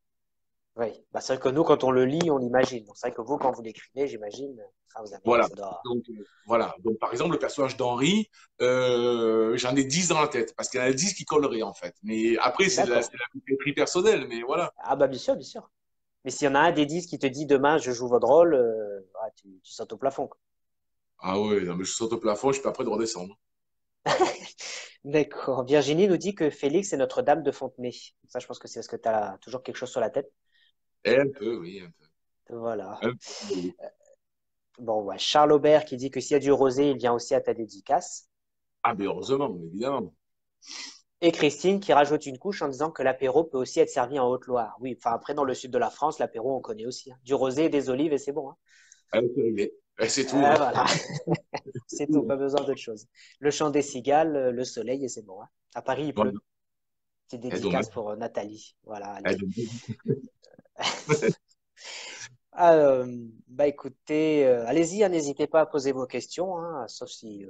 oui. Bah, c'est vrai que nous, quand on le lit, on l'imagine. Donc, c'est vrai que vous, quand vous l'écrivez, j'imagine, ah, Voilà. ça doit, Donc voilà. Donc par exemple, le personnage d'Henri, j'en ai 10 dans la tête parce qu'il y en a 10 qui colleraient en fait. Mais après, d'accord. c'est la couperie personnelle, mais voilà. Ah, bah, bien sûr, bien sûr. Mais s'il y en a un des 10 qui te dit demain, je joue votre rôle, ah, tu sautes au plafond, quoi. Ah ouais, non, mais je saute au plafond, je suis pas prêt de redescendre. D'accord. Virginie nous dit que Félix est Notre-Dame de Fontenay. Ça, je pense que c'est parce que tu as toujours quelque chose sur la tête. Et un peu, oui, un peu. Voilà. Un peu, oui. Bon, ouais. Charles Aubert qui dit que s'il y a du rosé, il vient aussi à ta dédicace. Ah, mais heureusement, évidemment. Et Christine qui rajoute une couche en disant que l'apéro peut aussi être servi en Haute-Loire. Oui, enfin après dans le sud de la France, l'apéro on connaît aussi, hein. Du rosé et des olives et c'est bon, hein. Allez, c'est réglé. C'est tout, hein. Voilà, C'est c'est tout, tout, hein. pas besoin d'autre chose. Le chant des cigales, le soleil et c'est bon, hein. À Paris il Voilà. pleut. Petite Dommage. dédicace pour Nathalie. Voilà, Eh, allez. dommage. Ah, bah écoutez, allez-y, hein, n'hésitez pas à poser vos questions, hein, sauf si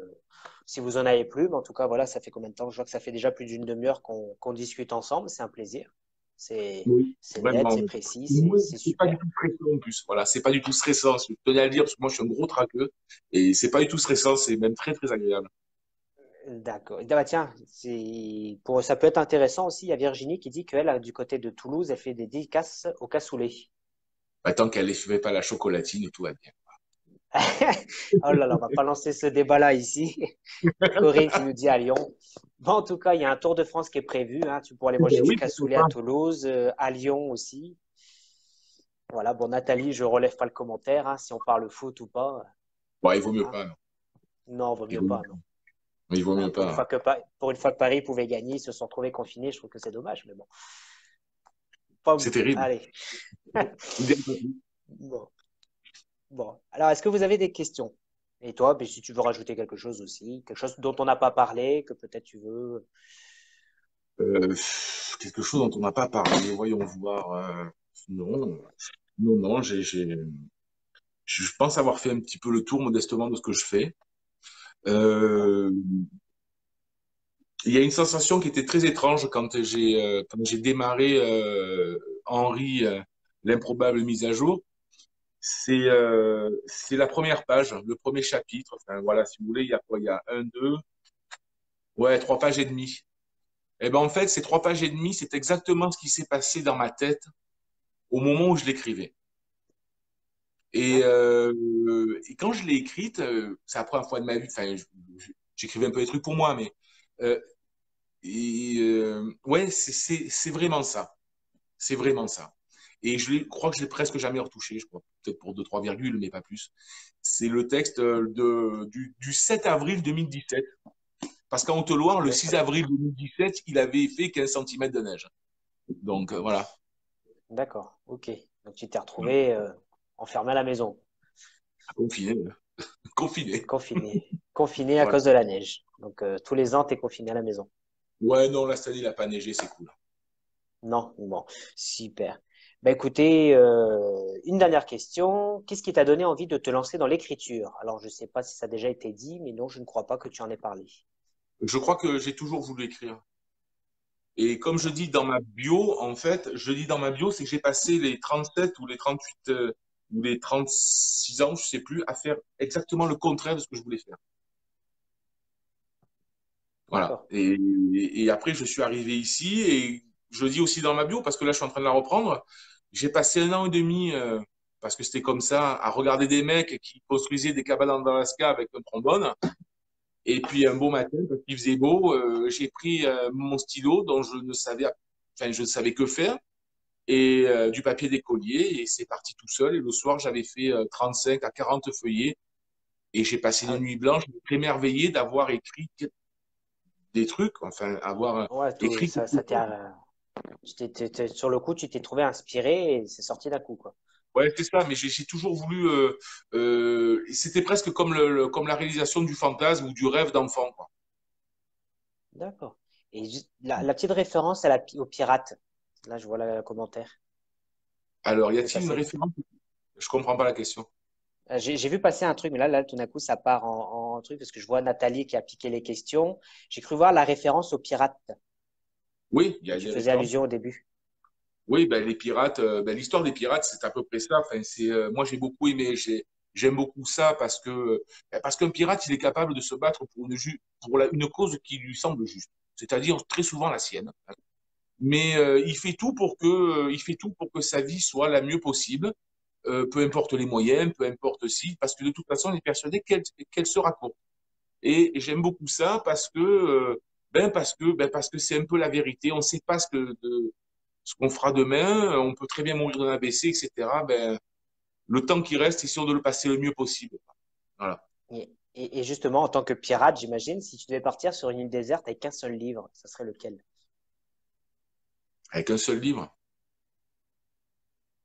vous en avez plus. Mais en tout cas, voilà, ça fait combien de temps? Je vois que ça fait déjà plus d'une demi-heure qu'on discute ensemble. C'est un plaisir. C'est Oui, c'est net, vraiment. c'est précis, Moi, c'est c'est pas du super. tout stressant en plus. Voilà, c'est pas du tout stressant. Je tenais à le dire parce que moi, je suis un gros traqueux et c'est pas du tout stressant. C'est même très, très agréable. D'accord. Ah bah tiens, ça peut être intéressant aussi. Il y a Virginie qui dit qu'elle, du côté de Toulouse, elle fait des dédicaces au cassoulet. Bah, tant qu'elle ne fait pas la chocolatine, tout va bien. Oh là là, on va pas lancer ce débat-là ici. Corinne qui nous dit à Lyon. Bon, en tout cas, il y a un Tour de France qui est prévu, hein. Tu pourras aller Eh ben manger du oui, pourquoi cassoulet à pas. Toulouse, à Lyon aussi. Voilà, bon, Nathalie, je relève pas le commentaire, hein, si on parle foot ou pas, Bon, il vaut mieux hein. pas, non. Non, vaut Il mieux vaut mieux pas, non. pas. Il vaut Voilà, mieux pas. pour une fois que Paris pouvait gagner, ils se sont trouvés confinés. Je trouve que c'est dommage, mais bon. Pas C'est bon. terrible. Allez. Bon, bon. Alors, est-ce que vous avez des questions? Et toi, ben, si tu veux rajouter quelque chose aussi, quelque chose dont on n'a pas parlé, que peut-être tu veux. Quelque chose dont on n'a pas parlé. Voyons voir. Non, non, non. Je pense avoir fait un petit peu le tour modestement de ce que je fais. D'accord. Euh, il y a une sensation qui était très étrange quand j'ai démarré Henri, l'improbable mise à jour. C'est la première page, le premier chapitre. Enfin, voilà, si vous voulez, il y a quoi? Il y a un, deux, ouais, 3 pages et demie. Et ben en fait, ces 3 pages et demie, c'est exactement ce qui s'est passé dans ma tête au moment où je l'écrivais. D'accord. Et quand je l'ai écrite, c'est la première fois de ma vie. Enfin, j'écrivais un peu des trucs pour moi, mais euh, ouais, c'est vraiment ça. C'est vraiment ça. Et crois que je l'ai presque jamais retouché, je crois, peut-être pour deux, trois virgules, mais pas plus. C'est le texte du 7 avril 2017. Parce qu'en Haute-Loire, le 6 D'accord. avril 2017, il avait fait 15 centimètres de neige. Donc voilà. D'accord. Ok. Donc tu t'es retrouvé enfermé à la maison, Confiné. Confiné. confiné, confiné à Voilà. cause de la neige. Donc tous les ans, tu es confiné à la maison. Ouais, non, là, cette année, il n'a pas neigé, c'est cool. Non, bon, super. Ben écoutez, une dernière question. Qu'est-ce qui t'a donné envie de te lancer dans l'écriture? Alors, je ne sais pas si ça a déjà été dit, mais non, je ne crois pas que tu en aies parlé. Je crois que j'ai toujours voulu écrire. Et comme je D'accord. dis dans ma bio, en fait, je dis dans ma bio, c'est que j'ai passé les 37 ou les 38 ou les 36 ans, je sais plus, à faire exactement le contraire de ce que je voulais faire. Voilà. D'accord. Et après, je suis arrivé ici et je le dis aussi dans ma bio parce que là, je suis en train de la reprendre. J'ai passé 1 an et demi, parce que c'était comme ça, à regarder des mecs qui construisaient des cabanes en Alaska avec un trombone. Et puis un beau matin, parce qu'il faisait beau, j'ai pris mon stylo dont je ne savais que faire et du papier d'écolier et c'est parti tout seul. Et le soir, j'avais fait 35 à 40 feuillets et j'ai passé Ah une oui. nuit blanche, émerveillé d'avoir écrit des trucs, enfin avoir Ouais, tout, écrit quelque ça chose. sur le coup, tu t'es trouvé inspiré et c'est sorti d'un coup, quoi. Ouais, c'est ça, mais j'ai toujours voulu. C'était presque comme comme la réalisation du fantasme ou du rêve d'enfant, quoi. D'accord. Et la petite référence à au pirate. Là, je vois le commentaire. Alors, y Que ça a-t-il une c'est. référence? Je comprends pas la question. J'ai vu passer un truc, mais là, tout d'un coup, ça part en truc parce que je vois Nathalie qui a piqué les questions. J'ai cru voir la référence aux pirates Oui, il y que a tu des faisais références. allusion au début. Oui, ben, les pirates, ben, l'histoire des pirates, c'est à peu près ça. Enfin, moi, j'ai beaucoup aimé, j'aime beaucoup ça parce qu'un pirate, il est capable de se battre pour une cause qui lui semble juste, c'est-à-dire très souvent la sienne. Mais il fait tout pour que sa vie soit la mieux possible, peu importe les moyens, peu importe si, parce que de toute façon, il est persuadé qu'elle sera courte. Et j'aime beaucoup ça parce que c'est un peu la vérité. On ne sait pas ce qu'on fera demain. On peut très bien mourir d'un AVC, etc. Ben, le temps qui reste, essayons de le passer le mieux possible. Voilà. Et, Et justement, en tant que pirate, j'imagine, si tu devais partir sur une île déserte avec qu'un seul livre, ça serait lequel? Avec un seul livre.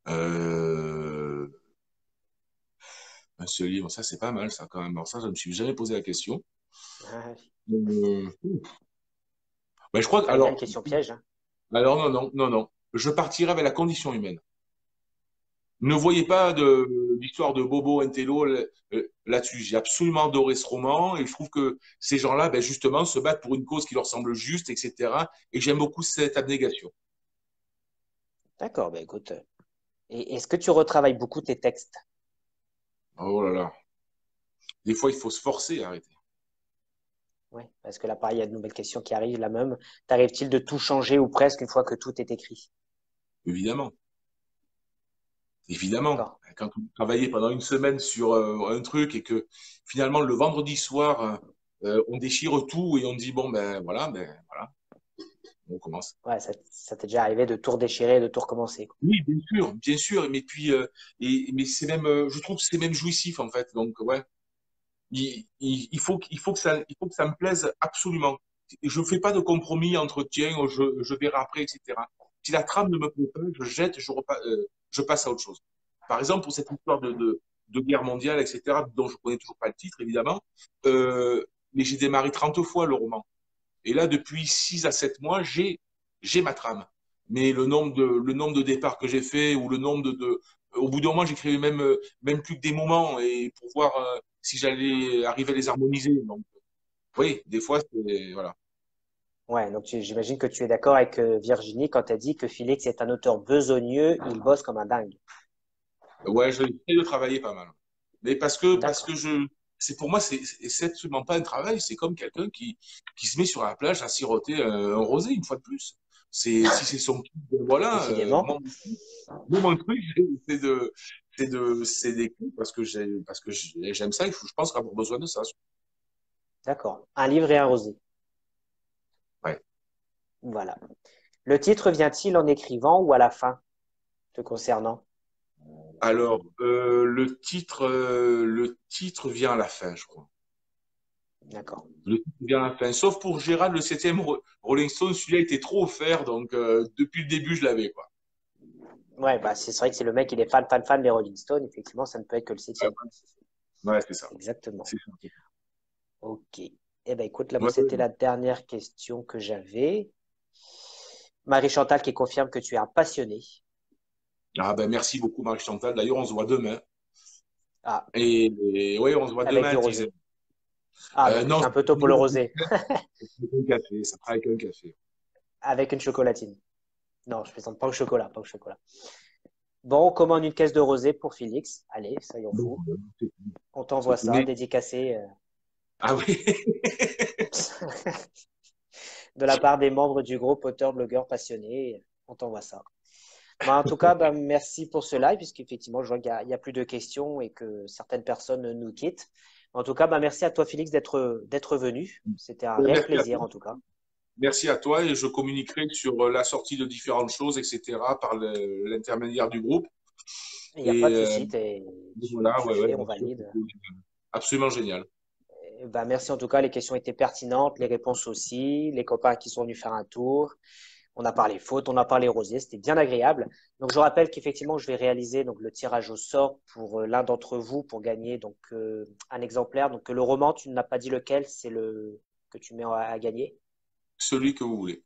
Euh, un seul livre, ça c'est pas mal, ça quand même. Alors ça, je me suis jamais posé la question. Ah, Euh, ben, je crois. j'allais dire une question piège, hein. Alors non, non, non, non. Je partirai avec la condition humaine. Ne voyez pas de l'histoire de Bobo Intello là-dessus. J'ai absolument adoré ce roman et je trouve que ces gens-là, ben, justement, se battent pour une cause qui leur semble juste, etc. Et j'aime beaucoup cette abnégation. D'accord, bah écoute. Et est-ce que tu retravailles beaucoup tes textes? Oh là là. Des fois, il faut se forcer à arrêter. Oui, parce que là, pareil, il y a de nouvelles questions qui arrivent. Là même, t'arrive-t-il de tout changer ou presque une fois que tout est écrit? Évidemment. Évidemment. D'accord. Quand on travaillait pendant une semaine sur un truc et que finalement, le vendredi soir, on déchire tout et on dit, bon, ben voilà, on commence. Ouais, ça t'est déjà arrivé de tout redéchirer, de tout recommencer, quoi. Oui, bien sûr, mais puis, mais c'est même, je trouve que c'est même jouissif en fait. Donc, ouais, il faut que il faut que ça me plaise absolument. Je fais pas de compromis entre tiens, je verrai après, etc. Si la trame ne me plaît pas, je jette, je passe à autre chose. Par exemple, pour cette histoire de guerre mondiale, etc., dont je connais toujours pas le titre, évidemment, mais j'ai démarré 30 fois le roman. Et là, depuis 6 à 7 mois, j'ai ma trame. Mais le nombre de départs que j'ai fait ou le nombre au bout d'un moment, j'écrivais même plus que des moments et pour voir si j'allais arriver à les harmoniser. Donc, oui, des fois, c'est, voilà. Ouais, donc j'imagine que tu es d'accord avec Virginie quand elle dit que Félix est un auteur besogneux, il bosse comme un dingue. Ouais, j'essaie de travailler pas mal. Mais parce D'accord. que c'est pour moi, c'est absolument pas un travail. C'est comme quelqu'un qui se met sur la plage à siroter un rosé une fois de plus. Si c'est son kiff, ben voilà. Décidément. Moi, mon truc, c'est d'écrire parce que j'aime ça. Je pense qu'avoir besoin de ça. D'accord. Un livre et un rosé. Ouais. Voilà. Le titre vient-il en écrivant ou à la fin, te concernant? Alors, le titre vient à la fin, je crois. D'accord. Le titre vient à la fin. Sauf pour Gérald, le septième Rolling Stone, celui-là était trop offert, donc depuis le début, je l'avais, quoi. Ouais, bah c'est vrai que si le mec il est fan des Rolling Stones, effectivement, ça ne peut être que le Ouais, septième. ouais, c'est ça. Exactement. C'est ça. Ok. Eh ben écoute, là, moi, Ouais, c'était ouais. la dernière question que j'avais. Marie-Chantal qui confirme que tu es un passionné. Ah ben merci beaucoup, Marie-Chantal. D'ailleurs, on se voit demain. Ah, Et ouais, on se voit avec demain du à 10h. rosé. Ah non, Non, c'est un peu tôt pour le rosé. c'est un café. Ça fera avec un café. Avec une chocolatine. Non, je plaisante pas au chocolat, pas au chocolat. Bon, on commande une caisse de rosé pour Félix. Allez, soyons Donc, fous. On c'est t'envoie tout. ça, dédicacé Ah oui. de la part des membres du groupe auteurs, blogueurs, passionnés. On t'envoie ça. Bah, en tout cas, bah, merci pour ce live, puisqu'effectivement, je vois qu'il y a plus de questions et que certaines personnes nous quittent. En tout cas, bah, merci à toi, Félix, d'être venu. C'était un réel Merci à toi. plaisir, en tout cas. Merci à toi et je communiquerai sur la sortie de différentes choses, etc. par l'intermédiaire du groupe. Il n'y a pas Et de souci, voilà, tu ouais, ouais, fais, on bien sûr, valide. c'était absolument génial. Et bah, merci en tout cas, les questions étaient pertinentes, les réponses aussi, les copains qui sont venus faire un tour. On a parlé faute, on a parlé rosé, c'était bien agréable. Donc je rappelle qu'effectivement, je vais réaliser donc le tirage au sort pour l'un d'entre vous pour gagner donc un exemplaire. Donc le roman, tu n'as pas dit lequel, c'est le que tu mets à gagner. Celui que vous voulez.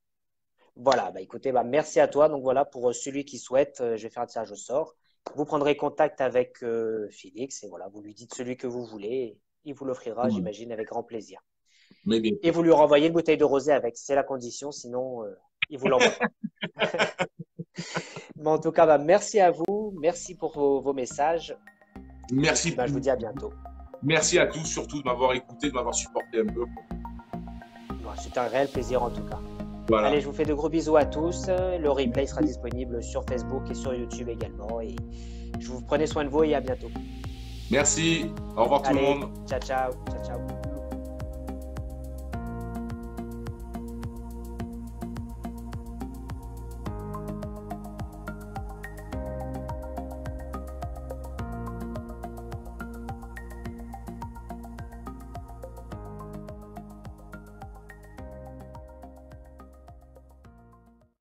Voilà, bah écoutez, bah merci à toi. Donc voilà, pour celui qui souhaite, je vais faire un tirage au sort. Vous prendrez contact avec Félix et voilà, vous lui dites celui que vous voulez. Il vous l'offrira, Voilà. j'imagine, avec grand plaisir. Mais bien Et sûr. vous lui renvoyez une bouteille de rosé avec, c'est la condition, sinon il vous l'envoie pas. Mais en tout cas, bah, merci à vous, merci pour vos messages. Et puis Merci, bah, je vous dis à bientôt. merci à tous, surtout de m'avoir écouté, de m'avoir supporté un peu. Bon, c'est un réel plaisir en tout cas. Voilà. Allez, je vous fais de gros bisous à tous. Le replay sera disponible sur Facebook et sur YouTube également. Et je vous prenez soin de vous et à bientôt. Merci. Au revoir tout le Allez, monde. ciao, ciao, ciao, ciao.